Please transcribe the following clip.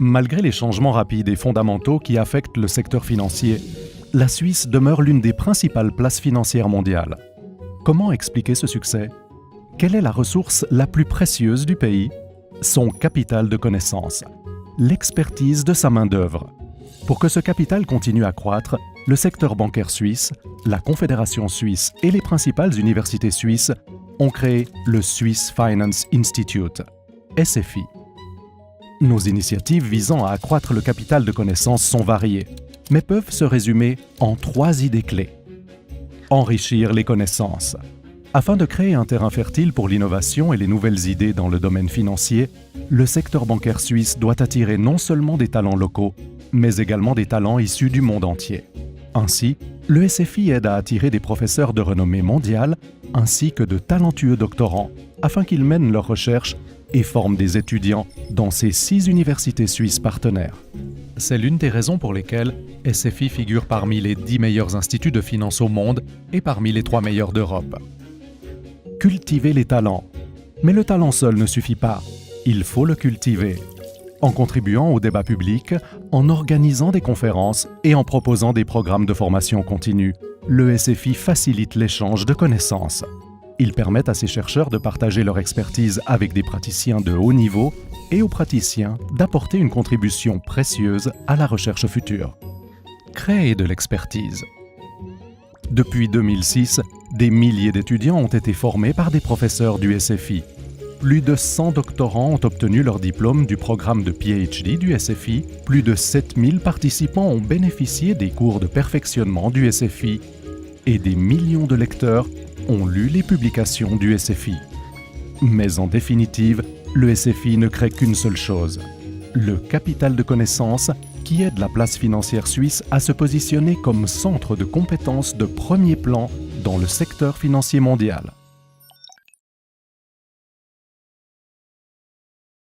Malgré les changements rapides et fondamentaux qui affectent le secteur financier, la Suisse demeure l'une des principales places financières mondiales. Comment expliquer ce succès? Quelle est la ressource la plus précieuse du pays? Son capital de connaissances, l'expertise de sa main-d'œuvre. Pour que ce capital continue à croître, le secteur bancaire suisse, la Confédération suisse et les principales universités suisses ont créé le Swiss Finance Institute, SFI. Nos initiatives visant à accroître le capital de connaissances sont variées, mais peuvent se résumer en 3 idées clés. Enrichir les connaissances. Afin de créer un terrain fertile pour l'innovation et les nouvelles idées dans le domaine financier, le secteur bancaire suisse doit attirer non seulement des talents locaux, mais également des talents issus du monde entier. Ainsi, le SFI aide à attirer des professeurs de renommée mondiale ainsi que de talentueux doctorants afin qu'ils mènent leurs recherches et forment des étudiants dans ces 6 universités suisses partenaires. C'est l'une des raisons pour lesquelles SFI figure parmi les 10 meilleurs instituts de finance au monde et parmi les 3 meilleurs d'Europe. Cultiver les talents. Mais le talent seul ne suffit pas, il faut le cultiver. En contribuant au débat public, en organisant des conférences et en proposant des programmes de formation continue, le SFI facilite l'échange de connaissances. Ils permettent à ces chercheurs de partager leur expertise avec des praticiens de haut niveau et aux praticiens d'apporter une contribution précieuse à la recherche future. Créer de l'expertise. Depuis 2006, des milliers d'étudiants ont été formés par des professeurs du SFI. Plus de 100 doctorants ont obtenu leur diplôme du programme de PhD du SFI. Plus de 7000 participants ont bénéficié des cours de perfectionnement du SFI. Et des millions de lecteurs ont lu les publications du SFI. Mais en définitive, le SFI ne crée qu'une seule chose, le capital de connaissances qui aide la place financière suisse à se positionner comme centre de compétences de premier plan dans le secteur financier mondial.